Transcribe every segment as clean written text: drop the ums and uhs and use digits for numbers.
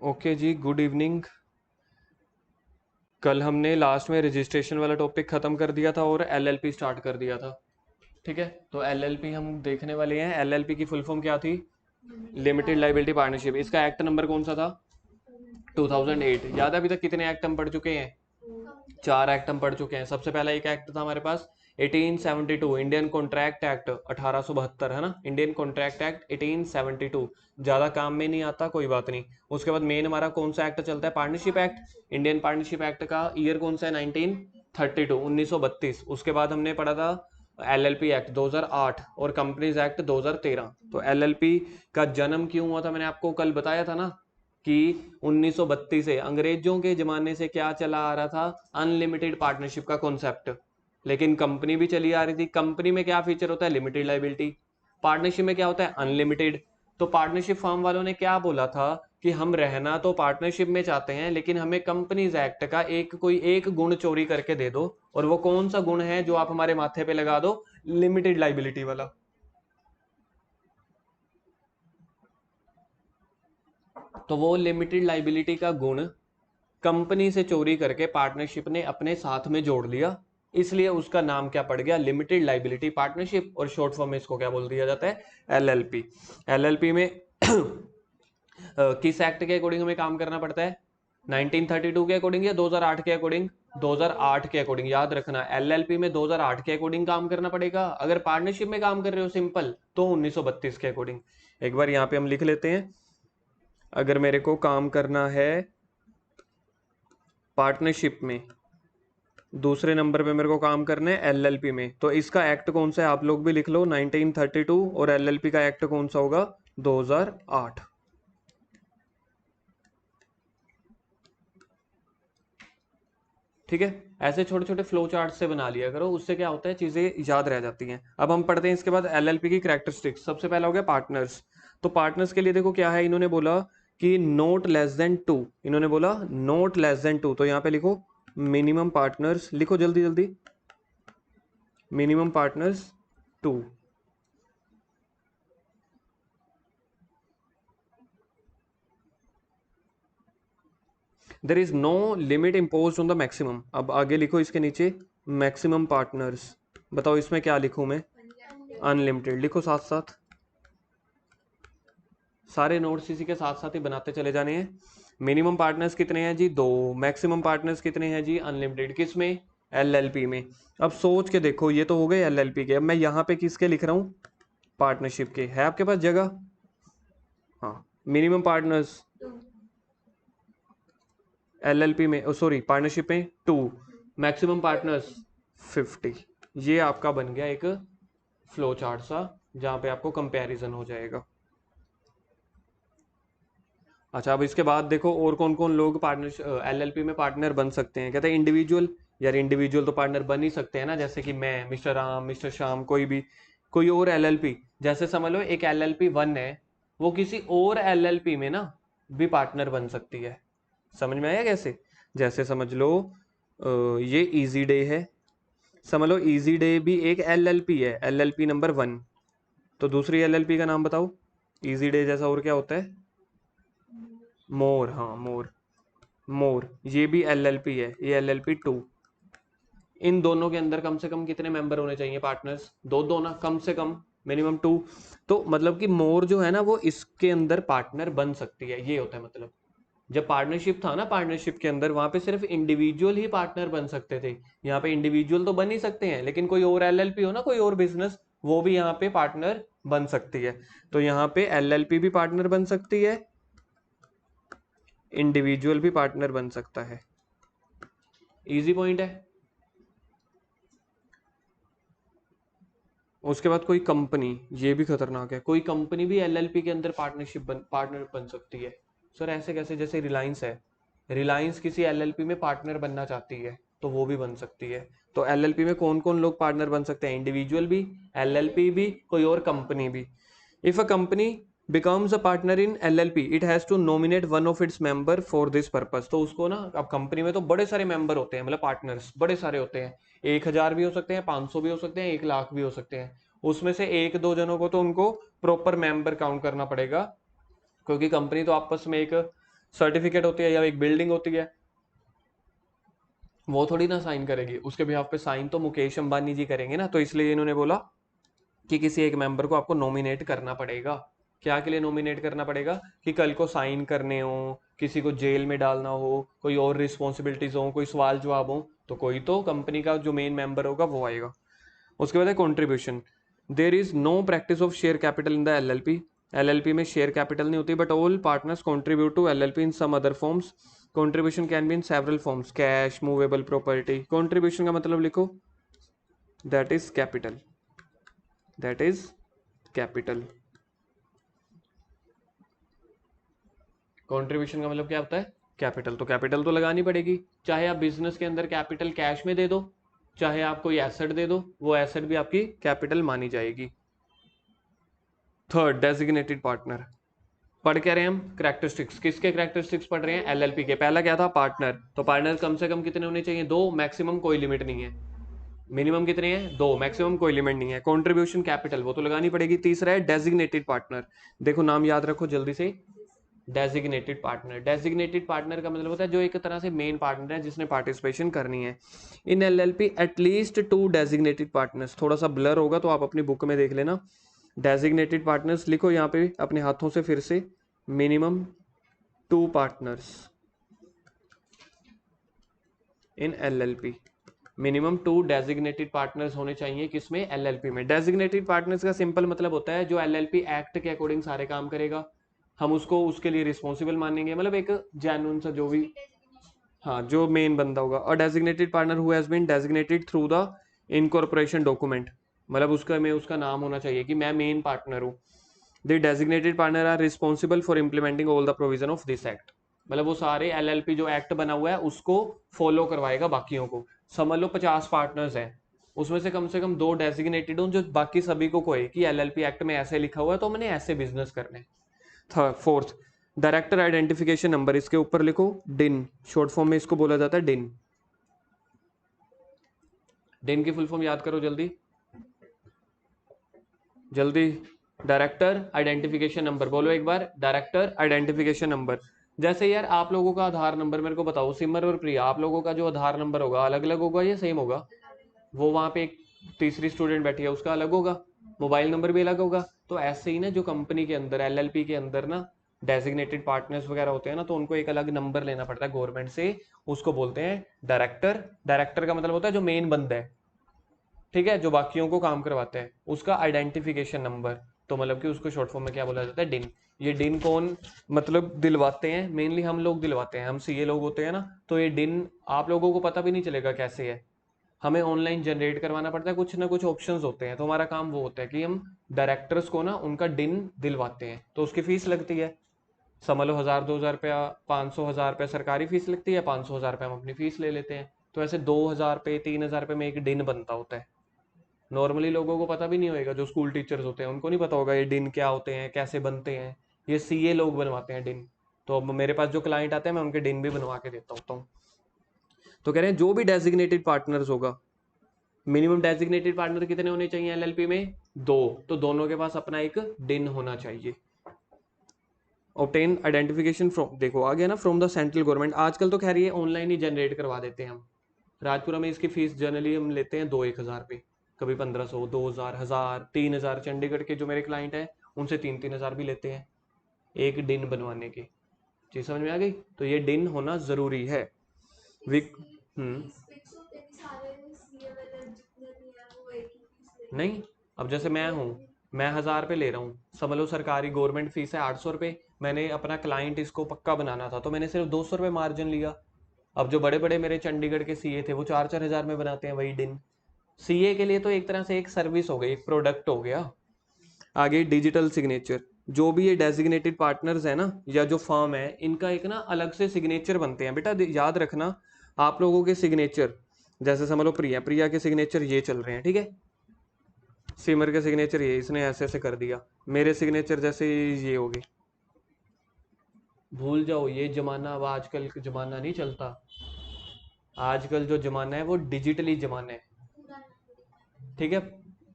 Okay जी, good evening. कल हमने last में रजिस्ट्रेशन वाला टॉपिक ख़त्म कर दिया था और एलएलपी स्टार्ट कर दिया था। ठीक है, तो एलएलपी हम देखने वाले हैं। एलएलपी की फुल फॉर्म क्या थी? Limited liability partnership. इसका एक्ट नंबर कौन सा था? 2008। याद है अभी तक कितने एक्ट हम पढ़ चुके हैं? 4 एक्ट हम पढ़ चुके हैं। सबसे पहला एक एक्ट था हमारे पास 1872, इंडियन कॉन्ट्रैक्ट एक्ट 1872, है ना। इंडियन कॉन्ट्रैक्ट एक्ट 1872 ज्यादा काम में नहीं आता, कोई बात नहीं। उसके बाद मेन हमारा कौन सा एक्ट चलता है? Partnership act. Indian partnership act का ईयर कौन सा है? 1932, 1932। उसके बाद हमने पढ़ा था एलएलपी एक्ट 2008 और कंपनीज एक्ट 2013। तो एलएलपी का जन्म क्यों हुआ था मैंने आपको कल बताया था ना, कि 1932 से अंग्रेजों के जमाने से क्या चला आ रहा था? अनलिमिटेड पार्टनरशिप का कॉन्सेप्ट। लेकिन कंपनी भी चली आ रही थी। कंपनी में क्या फीचर होता है? Limited liability. पार्टनरशिप में क्या होता है? अनलिमिटेड। तो पार्टनरशिप फर्म वालों ने क्या बोला था कि हम रहना तो पार्टनरशिप में चाहते हैं, लेकिन हमें कंपनीज एक्ट का कोई एक गुण चोरी करके दे दो। और वो कौन सा गुण है जो आप हमारे माथे पे लगा दो? लिमिटेड लाइबिलिटी वाला। तो वो लिमिटेड लाइबिलिटी का गुण कंपनी से चोरी करके पार्टनरशिप ने अपने साथ में जोड़ लिया। इसलिए उसका नाम क्या पड़ गया? Limited liability partnership. और शॉर्ट फॉर्म में इसको क्या बोल दिया जाता है? एलएलपी। एलएलपी में किस एक्ट के अकॉर्डिंग हमें काम करना पड़ता है? 1932 के अकॉर्डिंग या 2008 के अकॉर्डिंग? 2008 के अकॉर्डिंग। याद रखना, एलएलपी में 2008 के अकॉर्डिंग काम करना पड़ेगा। अगर पार्टनरशिप में काम कर रहे हो सिंपल, तो 1932 के अकॉर्डिंग। एक बार यहां पे हम लिख लेते हैं। अगर मेरे को काम करना है पार्टनरशिप में, दूसरे नंबर पे मेरे को काम करना है एलएलपी में, तो इसका एक्ट कौन सा है आप लोग भी लिख लो, 1932। और एलएलपी का एक्ट कौन सा होगा? 2008। ठीक है, ऐसे छोटे छोटे फ्लो चार्ट से बना लिया करो, उससे क्या होता है चीजें याद रह जाती हैं। अब हम पढ़ते हैं इसके बाद एलएलपी की कैरेक्टरिस्टिक्स। सबसे पहला हो गया पार्टनर्स। तो पार्टनर्स के लिए देखो क्या है, इन्होंने बोला कि नोट लेस देन टू। इन्होंने बोला नोट लेस देन टू, तो यहां पे लिखो मिनिमम पार्टनर्स। लिखो जल्दी जल्दी, minimum partners 2। There is no limit impose on the maximum. अब आगे लिखो इसके नीचे मैक्सिमम पार्टनर्स। बताओ इसमें क्या लिखूं मैं? अनलिमिटेड लिखो साथ साथ। सारे नोट्स इसी के साथ साथ ही बनाते चले जाने हैं। मिनिमम पार्टनर्स कितने हैं जी? 2। मैक्सिमम पार्टनर्स कितने हैं जी? अनलिमिटेड। किस में? एलएलपी में। अब सोच के देखो, ये तो हो गए एलएलपी के। अब मैं यहाँ पे किसके लिख रहा हूँ? पार्टनरशिप के। है आपके पास जगह? हाँ। मिनिमम पार्टनर्स एलएलपी में, सॉरी पार्टनरशिप में 2। Maximum partners 50। ये आपका बन गया एक फ्लो चार्ट सा, जहां पे आपको कंपैरिजन हो जाएगा। अच्छा, अब इसके बाद देखो और कौन कौन लोग पार्टनर एलएलपी में पार्टनर बन सकते हैं। कहते हैं इंडिविजुअल। यार इंडिविजुअल तो पार्टनर बन ही सकते हैं ना, जैसे कि मैं, मिस्टर राम, मिस्टर श्याम, कोई भी। कोई और एलएलपी, जैसे समझ लो एक एलएलपी 1 है, वो किसी और एलएलपी में ना भी पार्टनर बन सकती है। समझ में आया कैसे? जैसे समझ लो ये इजी डे है। समझ लो इजी डे भी एक एलएलपी है, एलएलपी नंबर 1। तो दूसरी एलएलपी का नाम बताओ इजी डे जैसा, और क्या होता है? मोर। हाँ मोर। मोर ये भी एलएलपी है, ये एलएलपी 2। इन दोनों के अंदर कम से कम कितने मेंबर होने चाहिए पार्टनर्स? दो दो ना, कम से कम मिनिमम 2। तो मतलब कि मोर जो है ना, वो इसके अंदर पार्टनर बन सकती है, ये होता है मतलब। जब पार्टनरशिप था ना, पार्टनरशिप के अंदर वहां पे सिर्फ इंडिविजुअल ही पार्टनर बन सकते थे। यहाँ पे इंडिविजुअल तो बन ही सकते हैं, लेकिन कोई और एलएलपी हो ना, कोई और बिजनेस, वो भी यहाँ पे पार्टनर बन सकती है। तो यहाँ पे एलएलपी भी पार्टनर बन सकती है, इंडिविजुअल भी पार्टनर बन सकता है। इजी पॉइंट है। उसके बाद कोई कंपनी, ये भी खतरनाक है। कोई कंपनी भी एलएलपी के अंदर पार्टनर बन सकती है। सर ऐसे कैसे? जैसे रिलायंस है, रिलायंस किसी एलएलपी में पार्टनर बनना चाहती है, तो वो भी बन सकती है। तो एलएलपी में कौन कौन लोग पार्टनर बन सकते हैं? इंडिविजुअल भी, एलएलपी भी, कोई और कंपनी भी। If a company becomes a partner in LLP, it has to nominate one of its member for this purpose। तो उसको ना, अब कंपनी में तो बड़े सारे मेंबर होते हैं, मतलब पार्टनर्स बड़े सारे होते हैं। 1000 भी हो सकते हैं, 500 भी हो सकते हैं, 1 लाख भी हो सकते हैं। उसमें से एक दो जनों को तो उनको प्रॉपर मेंबर काउंट करना पड़ेगा, क्योंकि कंपनी तो आपस में एक सर्टिफिकेट होती है या एक बिल्डिंग होती है, वो थोड़ी ना साइन करेगी, उसके बिहाफ पे साइन तो मुकेश अंबानी जी करेंगे ना। तो इसलिए इन्होंने बोला कि किसी एक मेंबर को आपको नॉमिनेट करना पड़ेगा। क्या के लिए नॉमिनेट करना पड़ेगा? कि कल को साइन करने हो, किसी को जेल में डालना हो, कोई और रिस्पॉन्सिबिलिटीज हो, कोई सवाल जवाब हो, तो कोई तो कंपनी का जो मेन मेंबर होगा वो आएगा। उसके बाद है contribution. There is no practice of share capital in the LLP. LLP में शेयर कैपिटल नहीं होती, but all partners contribute to LLP in some other forms. Contribution can be in several forms, cash, movable property. Contribution का मतलब लिखो, that is capital, that is capital. Contribution का मतलब क्या होता है? कैपिटल। तो कैपिटल तो लगानी पड़ेगी, चाहे आप बिजनेस के अंदर कैपिटल कैश में दे दो, चाहे आप कोई एसेट दे दो, वो एसेट भी आपकी कैपिटल मानी जाएगी। Third, designated partner. पढ़ क्या रहे हैं हम? कैरेक्टरिस्टिक्स। किसके कैरेक्टरिस्टिक्स पढ़ रहे हैं? एलएलपी के। पहला क्या था? पार्टनर। तो पार्टनर कम से कम कितने होने चाहिए? 2, मैक्सिमम कोई लिमिट नहीं है। मिनिमम कितने हैं? 2, मैक्सिमम कोई लिमिट नहीं है। कंट्रीब्यूशन कैपिटल वो तो लगानी पड़ेगी। तीसरा है डेजिग्नेटेड पार्टनर। देखो नाम याद रखो जल्दी से, डेजिग्नेटेड पार्टनर। डेजिग्नेटेड पार्टनर का मतलब होता है जो एक तरह से मेन पार्टनर है जिसने पार्टिसिपेशन करनी है। इन एलएलपी एटलीस्ट 2 डेजिग्नेटेड पार्टनर्स। थोड़ा सा ब्लर होगा तो आप अपनी बुक में देख लेना। डेजिग्नेटेड पार्टनर्स लिखो यहाँ पे अपने हाथों से फिर से, minimum 2 partners in LLP. Minimum 2 designated partners होने चाहिए किसमें? एलएलपी में। डेजिग्नेटेड पार्टनर्स का सिंपल मतलब होता है जो एलएलपी एक्ट के अकॉर्डिंग सारे काम करेगा, हम उसको उसके लिए रिस्पॉन्सिबल मानेंगे, मतलब एक जेन्युइन सा जो भी, हाँ, जो मेन बंदा होगा। और designated partner who has been designated through the incorporation document, मतलब उसका में उसका नाम होना चाहिए कि मैं मेन पार्टनर हूँ। The designated partner are responsible for implementing all the provision of this act. मतलब वो सारे एलएलपी जो एक्ट बना हुआ है उसको फॉलो करवाएगा बाकियों को। समझ लो 50 पार्टनर्स हैं, उसमें से कम 2 डेजिग्नेटेड हो जो बाकी सभी को कहे कि एलएलपी एक्ट में ऐसे लिखा हुआ है तो मैंने ऐसे बिजनेस करने। Third, fourth, director identification number. इसके ऊपर लिखो डिन, शॉर्ट फॉर्म में इसको बोला जाता है डिन। डिन की फुल फॉर्म याद करो जल्दी जल्दी। डायरेक्टर आइडेंटिफिकेशन नंबर बोलो एक बार, डायरेक्टर आइडेंटिफिकेशन नंबर। जैसे यार आप लोगों का आधार नंबर मेरे को बताओ, सिमर और प्रिया, आप लोगों का जो आधार नंबर होगा अलग अलग होगा या सेम होगा? वो वहां पे एक तीसरी स्टूडेंट बैठी है उसका अलग होगा, मोबाइल नंबर भी अलग होगा। तो ऐसे ही ना जो कंपनी के अंदर एलएलपी के अंदर ना डेजिग्नेटेड पार्टनर्स वगैरह होते हैं ना, तो उनको एक अलग नंबर लेना पड़ता है गवर्नमेंट से, उसको बोलते हैं डायरेक्टर। डायरेक्टर का मतलब होता है जो मेन बंदा है, ठीक है, जो बाकियों को काम करवाते हैं, उसका आइडेंटिफिकेशन नंबर। तो मतलब कि उसको शॉर्ट फॉर्म में क्या बोला जाता है? डिन। ये डिन कौन मतलब दिलवाते हैं? मेनली हम लोग दिलवाते हैं, हम सीए लोग होते हैं ना। तो ये डिन आप लोगों को पता भी नहीं चलेगा कैसे है, हमें ऑनलाइन जनरेट करवाना पड़ता है, कुछ ना कुछ ऑप्शंस होते हैं। तो हमारा काम वो होता है कि हम डायरेक्टर्स को ना उनका डिन दिलवाते हैं। तो उसकी फीस लगती है, समझ लो 1000-2000 रुपया, 500-1000 रुपया सरकारी फीस लगती है, 500-1000 रुपया हम अपनी फीस ले लेते हैं। तो ऐसे 2000 रुपये 3000 रुपये में एक डिन बनता होता है। नॉर्मली लोगों को पता भी नहीं होएगा, जो स्कूल टीचर्स होते हैं उनको नहीं पता होगा ये डिन क्या होते हैं, कैसे बनते हैं। ये सीए लोग बनवाते हैं डिन। तो अब मेरे पास जो क्लाइंट आते हैं मैं उनके डिन भी बनवा के देता होता हूँ। तो कह रहे हैं जो भी डेजिग्नेटेड पार्टनर्स होगा, मिनिमम डेजिग्नेटेड पार्टनर कितने होने चाहिए एलएलपी में? 2। तो दोनों के पास अपना एक डिन होना चाहिए। ऑब्टेन आइडेंटिफिकेशन फ्रॉम, देखो आ गया ना, फ्रॉम द सेंट्रल गवर्नमेंट। आजकल तो खैर ये ऑनलाइन ही जनरेट करवा देते हैं हम। राजपुरा में इसकी फीस जनरली हम लेते हैं 2-1000 रुपये, कभी 1500, 2000, 1000, 3000। चंडीगढ़ के जो मेरे क्लाइंट हैं उनसे 3-3000 भी लेते हैं एक डिन बनवाने के। चीज समझ में आ गई? तो ये डिन होना जरूरी है। विक नहीं, अब जैसे मैं हूँ, मैं 1000 रुपये ले रहा हूँ, समझ लो सरकारी गवर्नमेंट फीस है 800 रुपये। मैंने अपना क्लाइंट इसको पक्का बनाना था तो मैंने सिर्फ 200 रुपये मार्जिन लिया। अब जो बड़े बड़े मेरे चंडीगढ़ के सीए थे वो 4-4 हजार में बनाते हैं वही डिन। सीए के लिए तो एक तरह से एक सर्विस हो गई, एक प्रोडक्ट हो गया। आगे डिजिटल सिग्नेचर। जो भी ये डेजिग्नेटेड पार्टनर्स है ना या जो फर्म है, इनका एक ना अलग से सिग्नेचर बनते हैं। बेटा याद रखना, आप लोगों के सिग्नेचर, जैसे समझ लो प्रिया, प्रिया के सिग्नेचर ये चल रहे हैं, ठीक है, सिमर के सिग्नेचर ये, इसने ऐसे ऐसे कर दिया, मेरे सिग्नेचर जैसे ये होगी। भूल जाओ ये जमाना, अब आजकल का जमाना नहीं चलता। आजकल जो जमाना है वो डिजिटली जमाना है, ठीक है।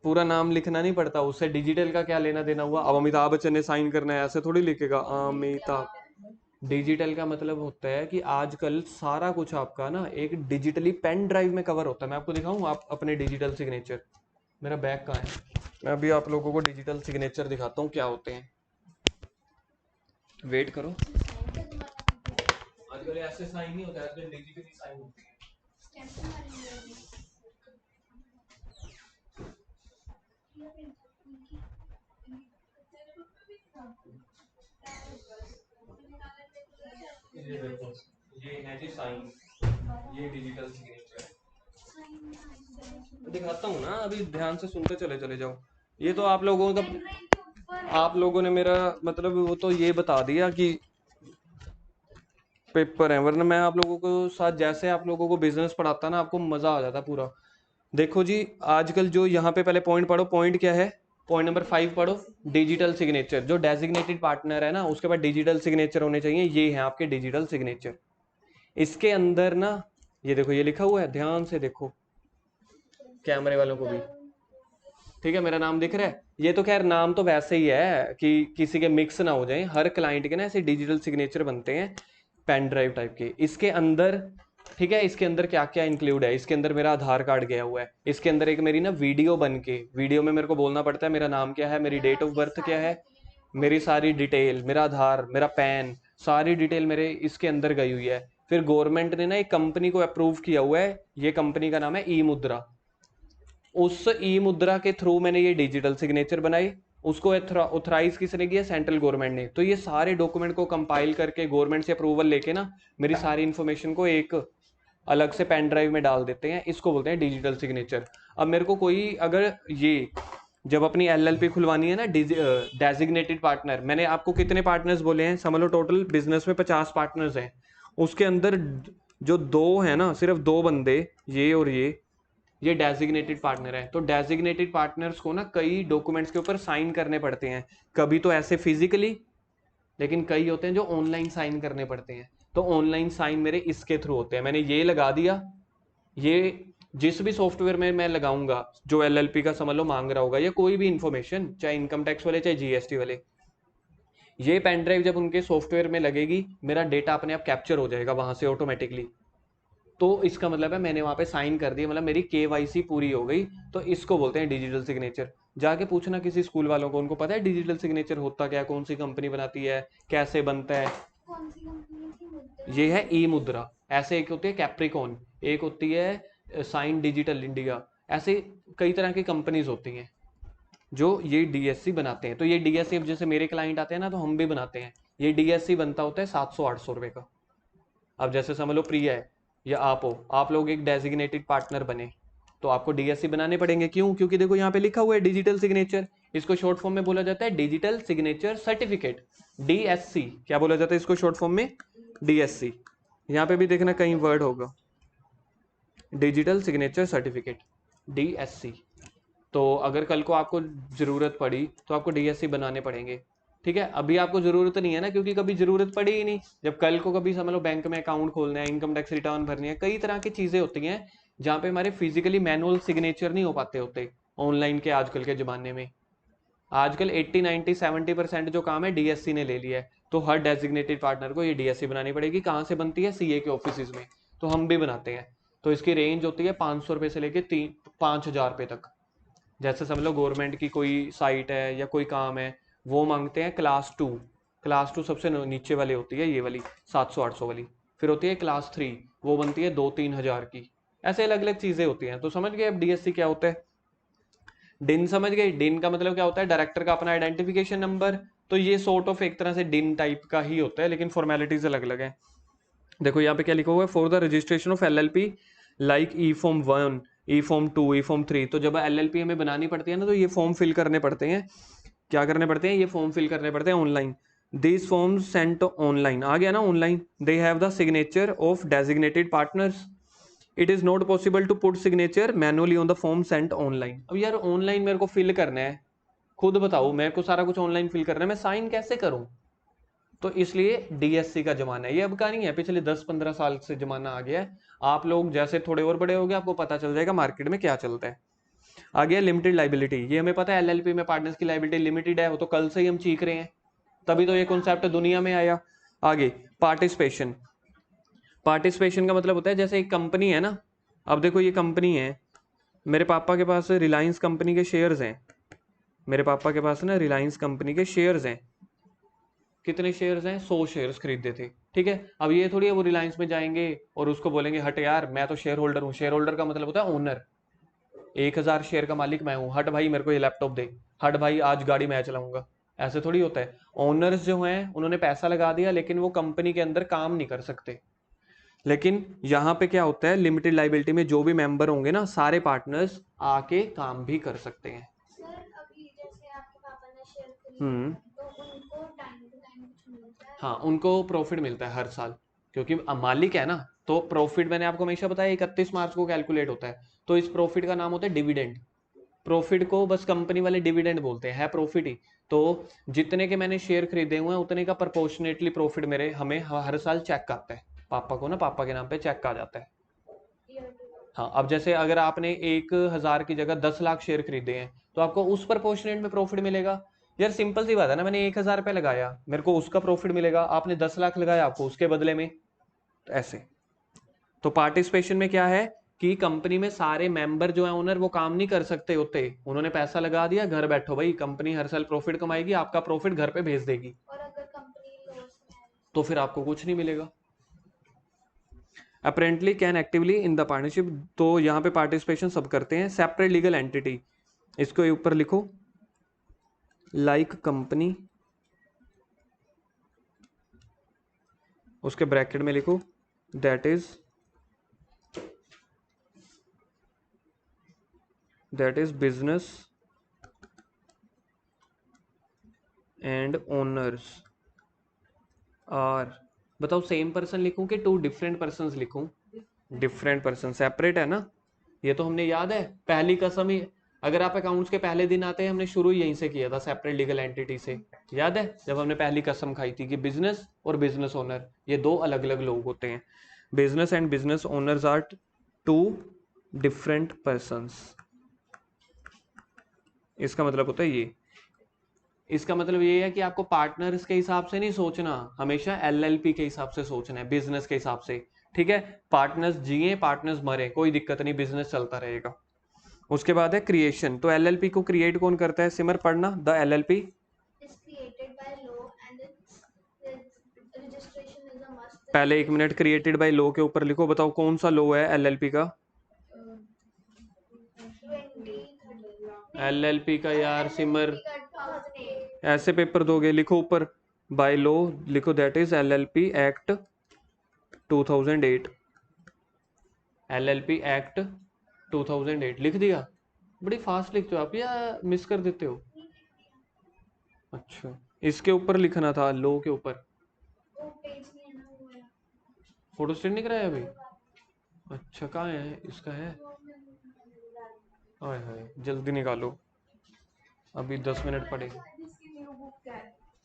पूरा नाम लिखना नहीं पड़ता, उससे डिजिटल का क्या लेना देना हुआ। अब अमिताभ बच्चन ने साइन करना है, ऐसे थोड़ी लिखेगा अमिताभ, डिजिटल का मतलब होता है कि आजकल सारा कुछ आपका ना एक डिजिटली पेन ड्राइव में कवर होता है। मैं आपको दिखाऊं आप अपने डिजिटल सिग्नेचर, मेरा बैग कहाँ है, मैं अभी आप लोगों को डिजिटल सिग्नेचर दिखाता हूँ क्या होते हैं। वेट करो, आजकल ऐसे साइन नहीं होता है, आजकल डिजिटली साइन होती है। ये देखो, ये है जी साइन, ये डिजिटल सिग्नेचर दिखाता हूँ ना, अभी ध्यान से सुनते चले चले जाओ। ये तो आप लोगों का, आप लोगों ने मेरा मतलब वो तो ये बता दिया कि पेपर है, वरना मैं आप लोगों को साथ जैसे आप लोगों को बिजनेस पढ़ाता ना, आपको मजा आ जाता पूरा। देखो जी, आजकल जो यहाँ पे पहले पॉइंट पढ़ो, पॉइंट क्या है, पॉइंट नंबर 5 पढ़ो, डिजिटल सिग्नेचर। जो डेजिग्नेटेड पार्टनर है ना, उसके बाद डिजिटल सिग्नेचर होने चाहिए, ये है आपके डिजिटल सिग्नेचर। इसके अंदर ना, ये देखो ये लिखा हुआ है, ध्यान से देखो, कैमरे वालों को भी ठीक है, मेरा नाम दिख रहा है। ये तो खैर नाम तो वैसे ही है कि किसी के मिक्स ना हो जाए, हर क्लाइंट के ना ऐसे डिजिटल सिग्नेचर बनते हैं पेन ड्राइव टाइप के। इसके अंदर ठीक है, इसके अंदर क्या क्या इंक्लूड है, इसके अंदर मेरा आधार कार्ड गया हुआ है, इसके अंदर एक मेरी ना वीडियो बन के, वीडियो में मेरे को बोलना पड़ता है मेरा नाम क्या है, मेरी डेट ऑफ बर्थ क्या है, मेरी सारी डिटेल, मेरा आधार, मेरा पैन, सारी डिटेल मेरे इसके अंदर गई हुई है। फिर गवर्नमेंट ने ना एक कंपनी को अप्रूव किया हुआ है, ये कंपनी का नाम है ई मुद्रा। उस ई मुद्रा के थ्रू मैंने ये डिजिटल सिग्नेचर बनाई, उसको ऑथराइज किसने किया, सेंट्रल गवर्नमेंट ने। तो ये सारे डॉक्यूमेंट को कंपाइल करके गवर्नमेंट से अप्रूवल लेके ना, मेरी सारी इंफॉर्मेशन को एक अलग से पेन ड्राइव में डाल देते हैं, इसको बोलते हैं डिजिटल सिग्नेचर। अब मेरे को कोई अगर ये जब अपनी एलएलपी खुलवानी है ना, डेजिग्नेटेड पार्टनर, मैंने आपको कितने पार्टनर्स बोले हैं समझ लो, टोटल बिजनेस में 50 पार्टनर्स हैं, उसके अंदर जो दो है ना, सिर्फ दो बंदे, ये और ये डेजिग्नेटेड पार्टनर है। तो डेजिग्नेटेड पार्टनर्स को ना कई डॉक्यूमेंट्स के ऊपर साइन करने पड़ते हैं, कभी तो ऐसे फिजिकली, लेकिन कई होते हैं जो ऑनलाइन साइन करने पड़ते हैं। तो ऑनलाइन साइन मेरे इसके थ्रू होते हैं, मैंने ये लगा दिया। ये जिस भी सॉफ्टवेयर में मैं लगाऊंगा, जो एलएलपी का समझ लो मांग रहा होगा, या कोई भी इंफॉर्मेशन, चाहे इनकम टैक्स वाले चाहे जीएसटी वाले, ये पेन ड्राइव जब उनके सॉफ्टवेयर में लगेगी, मेरा डेटा अपने आप कैप्चर हो जाएगा वहां से ऑटोमेटिकली। तो इसका मतलब है मैंने वहां पे साइन कर दिया, मतलब मेरी केवाईसी पूरी हो गई। तो इसको बोलते हैं डिजिटल सिग्नेचर। जाके पूछना किसी स्कूल वालों को, उनको पता है डिजिटल सिग्नेचर होता क्या है, कौन सी कंपनी बनाती है, कैसे बनता है। ये है ई मुद्रा। ऐसे एक होती है कैप्रिकॉन, एक होती है साइन डिजिटल इंडिया, ऐसे कई तरह की कंपनीज होती हैं जो ये डीएससी बनाते हैं। तो ये डीएससी, अब जैसे मेरे क्लाइंट आते हैं ना, तो हम भी बनाते हैं। ये डीएससी बनता होता है 700-800 रुपए का। अब जैसे समझ लो प्रिया है या आप हो, आप लोग एक डेजिग्नेटेड पार्टनर बने, तो आपको डीएससी बनाने पड़ेंगे। क्यों? क्योंकि देखो यहाँ पे लिखा हुआ है डिजिटल सिग्नेचर, इसको शॉर्ट फॉर्म में बोला जाता है डिजिटल सिग्नेचर सर्टिफिकेट, डीएससी। क्या बोला जाता है इसको शॉर्ट फॉर्म में? डीएससी। यहाँ पे भी देखना कहीं वर्ड होगा, डिजिटल सिग्नेचर सर्टिफिकेट, डीएससी। तो अगर कल को आपको जरूरत पड़ी तो आपको डीएससी बनाने पड़ेंगे। ठीक है, अभी आपको जरूरत नहीं है ना, क्योंकि कभी जरूरत पड़ी ही नहीं। जब कल को कभी समझ लो बैंक में अकाउंट खोलना है, इनकम टैक्स रिटर्न भरनी है, कई तरह की चीजें होती हैं जहाँ पे हमारे फिजिकली मैनुअल सिग्नेचर नहीं हो पाते होते ऑनलाइन के आजकल के जमाने में। आजकल 80 90 70% जो काम है डीएससी ने ले लिया है। तो हर डेजिग्नेटेड पार्टनर को ये डीएससी बनानी पड़ेगी। कहाँ से बनती है? सीए के ऑफिस में। तो हम भी बनाते हैं। तो इसकी रेंज होती है 500 रुपये से लेके 5,000 रुपये तक। जैसे समझ लो गवर्नमेंट की कोई साइट है या कोई काम है, वो मांगते हैं क्लास 2। क्लास 2 सबसे नीचे वाली होती है, ये वाली 700-800 वाली। फिर होती है क्लास 3, वो बनती है 2-3 हजार की। ऐसे अलग अलग चीजें होती हैं। तो समझ गए अब डीएससी क्या होता है? डिन समझ गए? डिन का मतलब क्या होता है? डायरेक्टर का अपना आइडेंटिफिकेशन नंबर। तो ये सॉर्ट ऑफ एक तरह से डिन टाइप का ही होता है, लेकिन फॉर्मेलिटीज अलग अलग है। देखो यहाँ पे क्या लिखा हुआ है, for the registration of LLP like E form 1, E form 2, E form 3। तो जब एलएलपी हमें बनानी पड़ती है ना, तो ये फॉर्म फिल करने पड़ते हैं। क्या करने पड़ते हैं? ये फॉर्म फिल करने पड़ते हैं online. This forms sent online, आ गया ना online. They have the signature of designated partners. It is not possible to put signature manually on the form sent online. अब यार ऑनलाइन मेरे को फिल करना है, खुद बताओ, मेरे को सारा कुछ ऑनलाइन फिल करना है, मैं साइन कैसे करूं? तो इसलिए डीएससी का जमाना है। ये अब का नहीं है, पिछले 10-15 साल से जमाना आ गया है। आप लोग जैसे थोड़े और बड़े हो गए, आपको पता चल जाएगा मार्केट में क्या चलता है। आ गया लिमिटेड लाइबिलिटी। ये हमें पता है एलएलपी में पार्टनर्स की लाइबिलिटी लिमिटेड है, वो तो कल से ही हम सीख रहे हैं, तभी तो ये कॉन्सेप्ट दुनिया में आया। आगे पार्टिसिपेशन। पार्टिसिपेशन का मतलब होता है जैसे एक कंपनी है ना, अब देखो ये कंपनी है, मेरे पापा के पास रिलायंस कंपनी के शेयर्स हैं, मेरे पापा के पास ना रिलायंस कंपनी के शेयर्स हैं, कितने शेयर्स हैं, 100 शेयर्स खरीदे थे, ठीक है। अब ये थोड़ी है वो रिलायंस में जाएंगे और उसको बोलेंगे हट यार मैं तो शेयर होल्डर हूँ, शेयर होल्डर का मतलब होता है ओनर, 1000 शेयर का मालिक मैं हूँ, हट भाई मेरे को ये लैपटॉप दे, हट भाई आज गाड़ी मैं चलाऊंगा, ऐसे थोड़ी होता है। ओनर्स जो हैं उन्होंने पैसा लगा दिया लेकिन वो कंपनी के अंदर काम नहीं कर सकते। लेकिन यहाँ पे क्या होता है, लिमिटेड लाइबिलिटी में जो भी मेंबर होंगे ना सारे पार्टनर्स आके काम भी कर सकते हैं। सर अभी जैसे आपके पापा ने शेयर खरीदे हम्म, तो उनको टाइम टू टाइम कुछ मिलता है? हाँ उनको प्रॉफिट मिलता है हर साल, क्योंकि मालिक है ना, तो प्रॉफिट मैंने आपको हमेशा बताया 31 मार्च को कैलकुलेट होता है, तो इस प्रॉफिट का नाम होता है डिविडेंड। प्रॉफिट को बस कंपनी वाले डिविडेंड बोलते हैं, है प्रॉफिट ही। तो जितने के मैंने शेयर खरीदे हुए हैं उतने का प्रपोर्शनेटली प्रॉफिट मेरे हमें हर साल चेक आता है, पापा को ना, पापा के नाम पे चेक आ जाता है। हाँ, अब जैसे अगर आपने 1000 की जगह 10 लाख शेयर खरीदे हैं तो आपको उस प्रपोर्शनेट में प्रॉफिट मिलेगा। यार सिंपल सी बात है ना, मैंने 1000 रुपये लगाया मेरे को उसका प्रॉफिट मिलेगा, आपने 10 लाख लगाया आपको उसके बदले में, तो ऐसे। तो पार्टिसिपेशन में क्या है कि कंपनी में सारे मेंबर जो है ओनर वो काम नहीं कर सकते होते, उन्होंने पैसा लगा दिया, घर बैठो भाई, कंपनी हर साल प्रॉफिट कमाएगी, आपका प्रॉफिट घर पे भेज देगी, और अगर कंपनी लॉस में है तो फिर आपको कुछ नहीं मिलेगा। Apparently can actively in the partnership, तो यहाँ पे पार्टिसिपेशन सब करते हैं। सेपरेट लीगल एंटिटी, इसको ऊपर लिखो, लाइक कंपनी, उसके ब्रैकेट में लिखो that is business and owners are, बताओ सेम पर्सन लिखूं कि टू डिफरेंट पर्सन लिखूं? डिफरेंट पर्सन, सेपरेट है ना, ये तो हमने याद है पहली कसम ही, अगर आप अकाउंट्स के पहले दिन आते हैं हमने शुरू यहीं से किया था, सेपरेट लीगल एंटिटी से, याद है जब हमने पहली कसम खाई थी कि बिजनेस और बिजनेस ओनर ये दो अलग अलग लोग होते हैं, business and business owners are two different persons, इसका मतलब होता है ये, इसका मतलब ये है कि आपको पार्टनर्स के हिसाब से नहीं सोचना, हमेशा एलएलपी के हिसाब से सोचना है, बिजनेस के हिसाब से, ठीक है। पार्टनर्स जिए पार्टनर्स मरे कोई दिक्कत नहीं, बिजनेस चलता रहेगा। उसके बाद है क्रिएशन, तो एलएलपी को क्रिएट कौन करता है, सिमर पढ़ना, the LLP is created by law and its registration is a must. पहले 1 मिनट, क्रिएटेड बाय लॉ के ऊपर लिखो, बताओ कौन सा लॉ है एलएलपी का? 2013 एलएलपी का यार सिमर, का 2008 ऐसे पेपर दोगे, लिखो ऊपर बाय लॉ, लिखो that is LLP act 2008, LLP act 2008 लिख दिया? बड़ी फास्ट लिखते हो आप या मिस कर देते हो? अच्छा, इसके ऊपर लिखना था लो के ऊपर, वो पेज नहीं है ना वो वाला। फोटो स्टेट नहीं कराया अभी? अच्छा कहाँ है इसका, है? हाय हाय जल्दी निकालो, अभी 10 मिनट पड़े।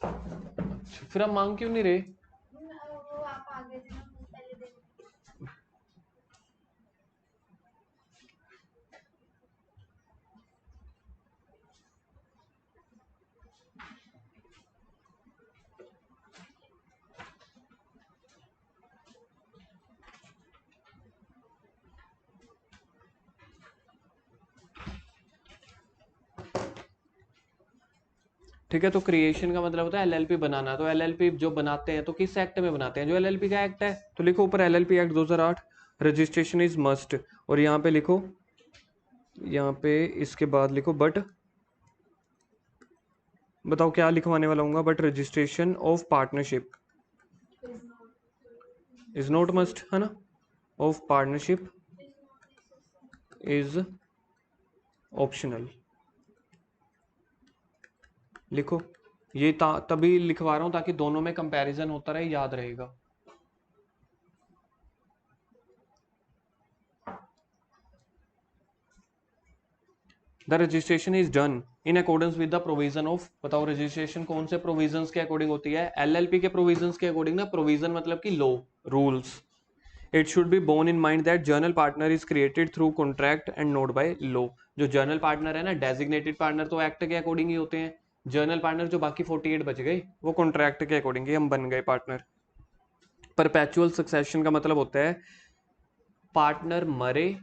अच्छा फिर आप मांग क्यों नहीं रहे? वो आप आगे थे ना पहले दिन। ठीक है, तो क्रिएशन का मतलब होता है एलएलपी बनाना, तो एलएलपी जो बनाते हैं तो किस एक्ट में बनाते हैं, जो एलएलपी का एक्ट है, तो लिखो ऊपर LLP act 2008, registration is must, और यहाँ पे लिखो, यहाँ पे इसके बाद लिखो बट, बताओ क्या लिखवाने वाला हूँ, but registration of partnership is not must, है ना, ऑफ पार्टनरशिप इज ऑप्शनल, लिखो, ये तभी लिखवा रहा हूँ ताकि दोनों में कंपैरिजन होता रहे, याद रहेगा। The registration is done in accordance with the provision of, बताओ रजिस्ट्रेशन कौन से प्रोविजंस के अकॉर्डिंग होती है, एलएलपी के प्रोविजंस के अकॉर्डिंग ना, प्रोविजन मतलब कि law, rules. It should be borne in mind that general partner is created through contract and not by law, जो जर्नल पार्टनर है ना, डेजिग्नेटेड पार्टनर तो एक्ट के अकॉर्डिंग ही होते हैं, जर्नल पार्टनर जो बाकी 48 बच गए वो कॉन्ट्रैक्ट के अकॉर्डिंग ही हम बन गए पार्टनर। परपेचुअल सक्सेशन का मतलब होता है पार्टनर मरे,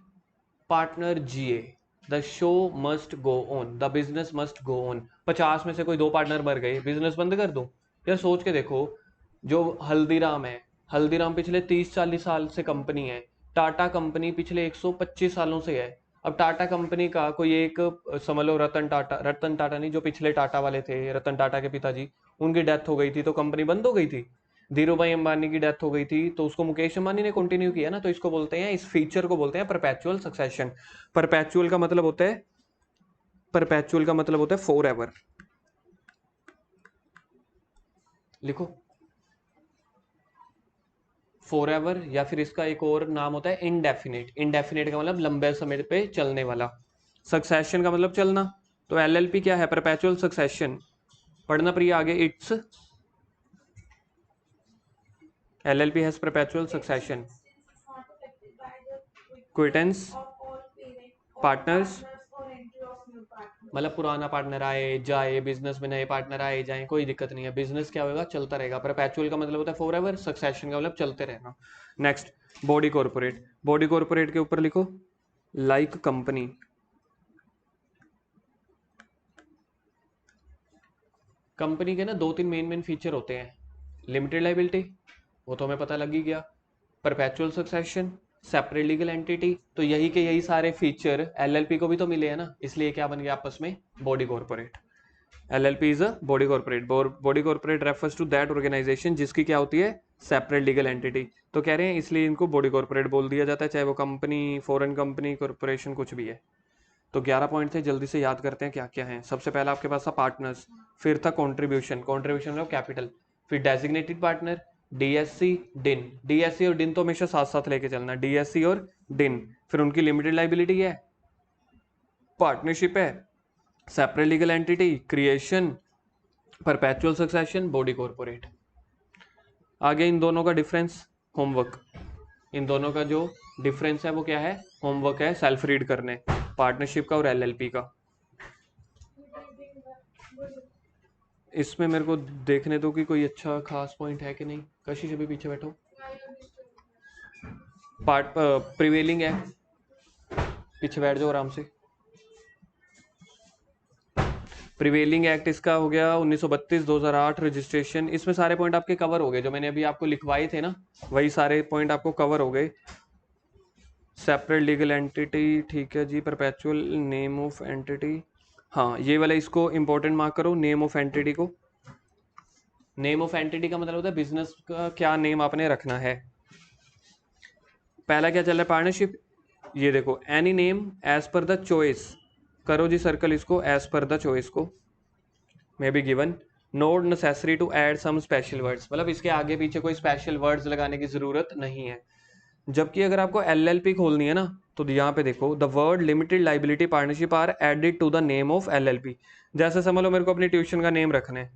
पार्टनर जिए, the show must go on, the business must go on. 50 में से कोई 2 पार्टनर मर गए, बिजनेस बंद कर दूं? यार सोच के देखो, जो हल्दीराम है, हल्दीराम पिछले 30-40 साल से कंपनी है, टाटा कंपनी पिछले 125 सालों से है। अब टाटा कंपनी का कोई एक समझ लो रतन टाटा नहीं, जो पिछले टाटा वाले थे, रतन टाटा के पिताजी, उनकी डेथ हो गई थी तो कंपनी बंद हो गई थी। धीरू भाई अंबानी की डेथ हो गई थी तो उसको मुकेश अंबानी ने कंटिन्यू किया ना, तो इसको बोलते हैं, इस फीचर को बोलते हैं परपेचुअल सक्सेशन। परपेचुअल का मतलब होता है, परपेचुअल का मतलब होता है फॉर एवर। लिखो फॉर एवर, या फिर इसका एक और नाम होता है इनडेफिनेट। इनडेफिनेट का मतलब लंबे समय पे चलने वाला। सक्सेशन का मतलब चलना। तो एलएलपी क्या है? Perpetual succession. पढ़ना प्रिय आगे। It's LLP has perpetual succession. Quittance, partners, मतलब पुराना पार्टनर आए जाए, बिजनेस में नए पार्टनर आए जाए, कोई दिक्कत नहीं है, बिजनेस क्या होगा, चलता रहेगा। परपेचुअल का मतलब होता है फॉर एवर, सक्सेशन का मतलब चलते रहना। Next, body corporate. Body corporate के ऊपर लिखो लाइक कंपनी। कंपनी के ना 2-3 मेन फीचर होते हैं। लिमिटेड लाइबिलिटी, वो तो हमें पता लग ही गया। Perpetual succession, separate legal entity, तो यही के यही सारे फीचर एलएलपी को भी तो मिले हैं ना, इसलिए क्या बन गया आपस में? Body corporate. LLP is a body corporate. Body corporate refers to that organisation जिसकी क्या होती है? Separate legal entity. तो कह रहे हैं इसलिए इनको बॉडी कॉर्पोरेट बोल दिया जाता है, चाहे वो कंपनी, फॉरेन कंपनी, कॉर्पोरेशन, कुछ भी है। तो 11 पॉइंट थे, जल्दी से याद करते हैं क्या क्या है। सबसे पहला आपके पास था पार्टनर्स, फिर था कॉन्ट्रीब्यूशन, कॉन्ट्रीब्यूशन मतलब कैपिटल, फिर डेजिग्नेटेड पार्टनर, डीएससी, डिन। डीएससी और डिन तो हमेशा साथ साथ लेके चलना, डीएससी और डिन। फिर उनकी लिमिटेड लाइबिलिटी है, पार्टनरशिप है, separate legal entity, creation, perpetual succession, body corporate. आगे इन दोनों का डिफरेंस, होमवर्क। इन दोनों का जो डिफरेंस है वो क्या है? होमवर्क है, सेल्फ रीड करने, पार्टनरशिप का और एलएलपी का। इसमें मेरे को देखने दो कि कोई अच्छा खास पॉइंट है कि नहीं। कशिश अभी पीछे बैठो। पार्ट प्रिवेलिंग है, पीछे बैठ जाओ आराम से। प्रिवेलिंग एक्ट इसका हो गया 1932, 2008 रजिस्ट्रेशन। इसमें सारे पॉइंट आपके कवर हो गए, जो मैंने अभी आपको लिखवाए थे ना, वही सारे पॉइंट आपको कवर हो गए। सेपरेट लीगल एंटिटी, ठीक है जी। परपेचुअल नेम ऑफ एंटिटी, हाँ ये वाला इसको इंपॉर्टेंट मार्क करो, नेम ऑफ एंटिटी को। नेम ऑफ एंटिटी का मतलब होता है बिजनेस का क्या नेम आपने रखना है। पहला क्या चल रहा है? पार्टनरशिप। ये देखो, any name as per the choice, करो जी सर्कल इसको, एज पर द चॉइस को, may be given, not necessary to add some special words, मतलब इसके आगे पीछे कोई स्पेशल वर्ड्स लगाने की जरूरत नहीं है। जबकि अगर आपको एलएलपी खोलनी है ना, तो यहाँ पे देखो, the word limited liability partnership are added to the name of LLP. जैसे समझ लो मेरे को अपनी ट्यूशन का नेम रखना है,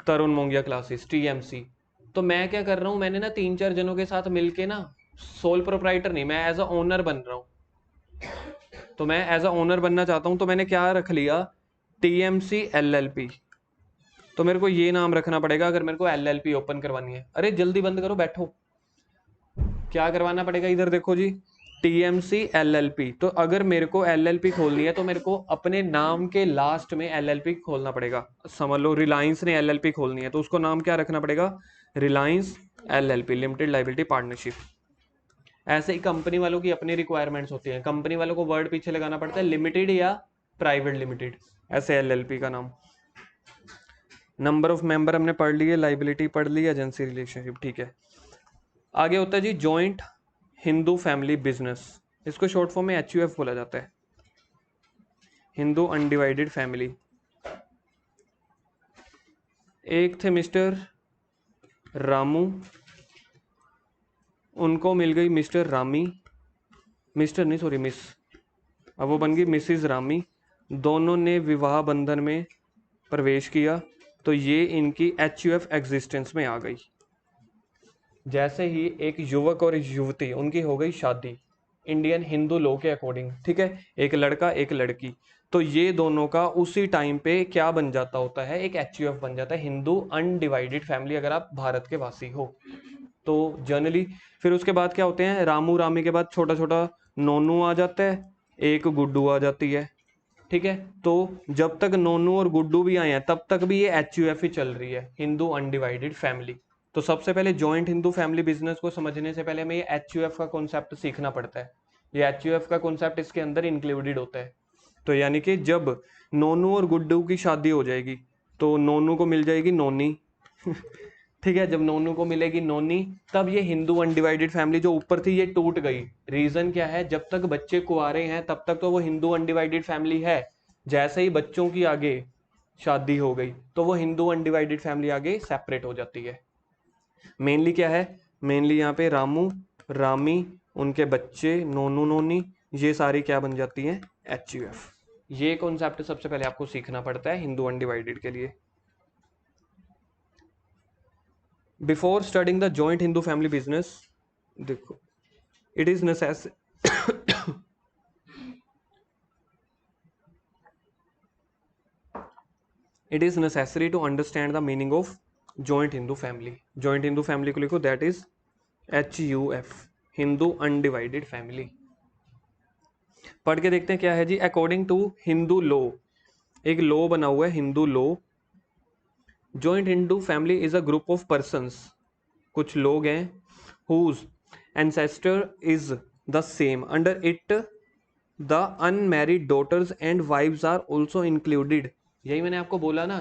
तरुण मोंगिया क्लासेस, टीएमसी। तो मैं क्या कर रहा हूँ, मैंने ना 3-4 जनों के साथ मिलके ना, सोल प्रोप्राइटर नहीं, मैं एज अ ओनर बन रहा हूँ। तो मैं एज अ ओनर बनना चाहता हूँ, तो मैंने क्या रख लिया? TMC LLP. तो मेरे को ये नाम रखना पड़ेगा अगर मेरे को एलएलपी ओपन करवानी है। अरे जल्दी बंद करो, बैठो। क्या करवाना पड़ेगा? इधर देखो जी, टीएमसी एलएलपी। तो अगर मेरे को एलएलपी खोलनी है तो मेरे को अपने नाम के लास्ट में एलएलपी खोलना पड़ेगा। समझ लो रिलायंस ने एलएलपी खोलनी है तो उसको नाम क्या रखना पड़ेगा? Reliance LLP, limited liability partnership. ऐसे ही कंपनी वालों की अपनी रिक्वायरमेंट्स होती हैं, कंपनी वालों को वर्ड पीछे लगाना पड़ता है, लिमिटेड या प्राइवेट लिमिटेड, ऐसे एलएलपी का नाम। नंबर ऑफ मेंबर हमने पढ़ लिए, लाइबिलिटी पढ़ ली, एजेंसी रिलेशनशिप, ठीक है। आगे होता है जी जॉइंट हिंदू फैमिली बिजनेस, इसको शॉर्ट फॉर्म में HUF बोला जाता है, हिंदू अनडिवाइडेड फैमिली। एक थे मिस्टर रामू, उनको मिल गई मिस्टर रामी, मिस्टर नहीं सॉरी मिस, अब वो बन गई मिसिज रामी। दोनों ने विवाह बंधन में प्रवेश किया तो ये इनकी HUF एग्जिस्टेंस में आ गई। जैसे ही एक युवक और युवती, उनकी हो गई शादी इंडियन हिंदू लॉ के अकॉर्डिंग, ठीक है, एक लड़का एक लड़की, तो ये दोनों का उसी टाइम पे क्या बन जाता होता है? एक HUF बन जाता है, हिंदू अनडिवाइडेड फैमिली, अगर आप भारत के वासी हो तो जनरली फिर उसके बाद क्या होते हैं, रामू रामी के बाद छोटा छोटा नोनू आ जाता है, एक गुड्डू आ जाती है, ठीक है। तो जब तक नोनू और गुड्डू भी आए हैं तब तक भी ये HUF ही चल रही है, हिंदू अनडिवाइडेड फैमिली। तो सबसे पहले जॉइंट हिंदू फैमिली बिजनेस को समझने से पहले हमें ये HUF का कॉन्सेप्ट सीखना पड़ता है। ये HUF का कॉन्सेप्ट इसके अंदर इंक्लूडेड होता है। तो यानी कि जब नोनू और गुड्डू की शादी हो जाएगी तो नोनू को मिल जाएगी नोनी ठीक है, जब नोनू को मिलेगी नोनी तब ये हिंदू अनडिवाइडेड फैमिली जो ऊपर थी ये टूट गई। रीजन क्या है, जब तक बच्चे कुंवारे हैं तब तक तो वो हिंदू अनडिवाइडेड फैमिली है, जैसे ही बच्चों की आगे शादी हो गई तो वो हिंदू अनडिवाइडेड फैमिली आगे सेपरेट हो जाती है। मेनली क्या है, मेनली यहाँ पे रामू रामी, उनके बच्चे नोनू नोनी, ये सारी क्या बन जाती हैं, HUF। ये कॉन्सेप्ट सबसे पहले आपको सीखना पड़ता है हिंदू अनडिवाइडेड के लिए। Before starting the joint Hindu family business, देखो it is necessary it is necessary to understand the meaning of joint Hindu family. Joint Hindu family को लिखो, that is HUF, Hindu undivided family. पढ़ के देखते हैं क्या है जी। अकॉर्डिंग टू हिंदू लॉ, एक लॉ बना हुआ है Hindu law, joint Hindu family is a group of persons, कुछ लोग हैं whose ancestor is the same, under it the unmarried daughters and wives are also included। यही मैंने आपको बोला ना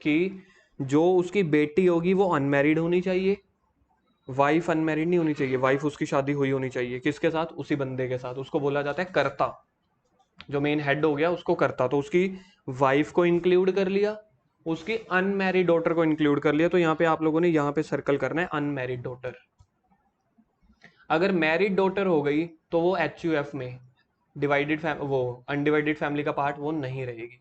कि जो उसकी बेटी होगी वो अनमैरिड होनी चाहिए, वाइफ अनमैरिड नहीं होनी चाहिए, वाइफ उसकी शादी हुई होनी चाहिए। किसके साथ, उसी बंदे के साथ, उसको बोला जाता है कर्ता, जो मेन हेड हो गया उसको कर्ता। तो उसकी वाइफ को इंक्लूड कर लिया, उसकी अनमैरिड डॉटर को इंक्लूड कर लिया। तो यहाँ पे आप लोगों ने यहाँ पे सर्कल करना है अनमैरिड डॉटर। अगर मैरिड डॉटर हो गई तो वो HUF में डिवाइडेड वो अनडिवाइडेड फैमिली का पार्ट वो नहीं रहेगी,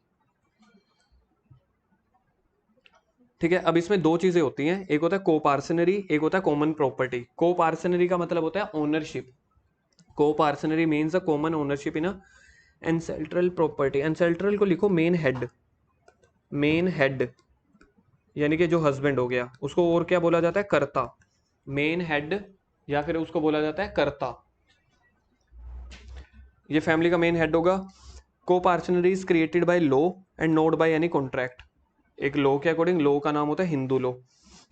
ठीक है। अब इसमें दो चीजें होती हैं, एक होता है कोपार्सनरी, एक होता है कॉमन प्रॉपर्टी। कोपार्सनरी का मतलब होता है ownership, coparcenary means a common ownership in a ancestral property. Ancestral को लिखो मेन हेड, मेन हेड यानी कि जो हस्बैंड हो गया उसको और क्या बोला जाता है, कर्ता। मेन हेड या फिर उसको बोला जाता है कर्ता, ये फैमिली का मेन हेड होगा। Coparcenary is created by law and not by any contract. एक लॉ के अकॉर्डिंग, लॉ का नाम होता है Hindu law.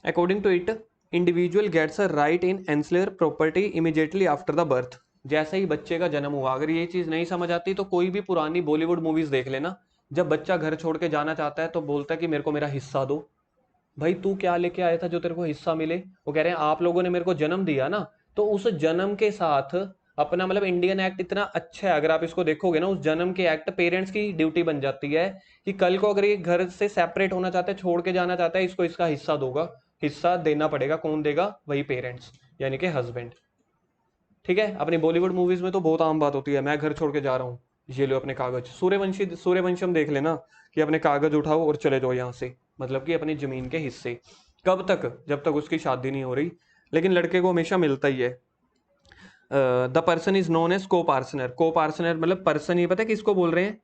According to it individual gets a right in ancestral property immediately after the birth. जैसे ही बच्चे का जन्म हुआ, अगर ये चीज नहीं समझ आती तो कोई भी पुरानी बॉलीवुड मूवीज देख लेना, जब बच्चा घर छोड़ के जाना चाहता है तो बोलता है कि मेरे को मेरा हिस्सा दो। भाई तू क्या लेके आया था जो तेरे को हिस्सा मिले? वो कह रहे हैं आप लोगों ने मेरे को जन्म दिया ना, तो उस जन्म के साथ अपना, मतलब इंडियन एक्ट इतना अच्छा है, अगर आप इसको देखोगे ना, उस जन्म के एक्ट पेरेंट्स की ड्यूटी बन जाती है कि कल को अगर ये घर से सेपरेट होना चाहता है, छोड़ के जाना चाहता है, इसको इसका हिस्सा दोगा, हिस्सा देना पड़ेगा। कौन देगा? वही पेरेंट्स, यानी कि हस्बैंड, ठीक है। अपनी बॉलीवुड मूवीज में तो बहुत आम बात होती है, मैं घर छोड़ के जा रहा हूँ, ये लो अपने कागज। सूर्यवंशम देख लेना कि अपने कागज उठाओ और चले जाओ यहाँ से, मतलब कि अपनी जमीन के हिस्से। कब तक? जब तक उसकी शादी नहीं हो रही, लेकिन लड़के को हमेशा मिलता ही है। The person is known as co partner. Co partner मतलब पर्सन, ये पता है किसको बोल रहे हैं?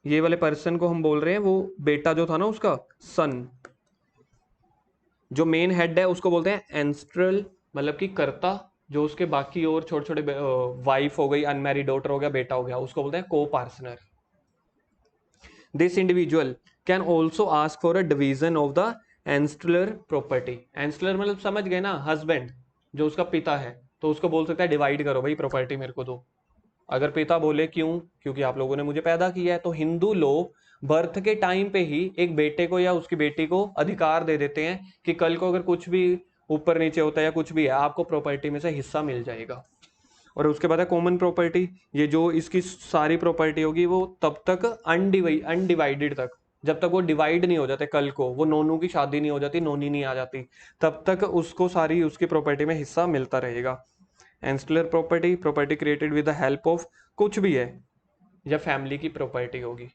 ये वाले पर्सन को हम बोल रहे हैं वो बेटा जो था ना उसका सन। जो मेन हेड है उसको बोलते हैं एंस्ट्रल, मतलब कि कर्ता। जो उसके बाकी और छोटे छोटे वाइफ हो गई, अनमैरिड डॉटर हो गया, बेटा हो गया, उसको बोलते हैं coparcener. This individual can also ask for a division of the ancestral property. Ancestral मतलब समझ गए ना, हस्बैंड जो उसका पिता है, तो उसको बोल सकता है डिवाइड करो भाई प्रॉपर्टी मेरे को दो। अगर पिता बोले क्यों? क्योंकि आप लोगों ने मुझे पैदा किया है। तो हिंदू लोग बर्थ के टाइम पे ही एक बेटे को या उसकी बेटी को अधिकार दे देते हैं कि कल को अगर कुछ भी ऊपर नीचे होता है या कुछ भी है, आपको प्रॉपर्टी में से हिस्सा मिल जाएगा। और उसके बाद है कॉमन प्रॉपर्टी। ये जो इसकी सारी प्रॉपर्टी होगी वो तब तक अनडिवाइडेड तक, जब तक वो डिवाइड नहीं हो जाते, कल को वो नोनू की शादी नहीं हो जाती, नोनी नहीं आ जाती, तब तक उसको सारी उसकी प्रॉपर्टी में हिस्सा मिलता रहेगा। Ancestral property, property created with the help of, कुछ भी है, या फैमिली की प्रॉपर्टी होगी,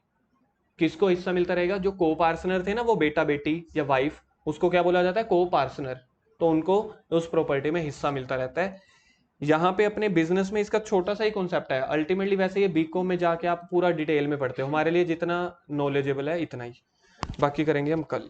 किसको हिस्सा मिलता रहेगा? जो को पार्टनर थे ना, वो बेटा बेटी या वाइफ, उसको क्या बोला जाता है? को पार्टनर। तो उनको उस प्रॉपर्टी में हिस्सा मिलता रहता है। यहाँ पे अपने बिजनेस में इसका छोटा सा ही कॉन्सेप्ट है। अल्टीमेटली वैसे ये बीकॉम में जाके आप पूरा डिटेल में पढ़ते हो, हमारे लिए जितना नॉलेजेबल है इतना ही, बाकी करेंगे हम कल।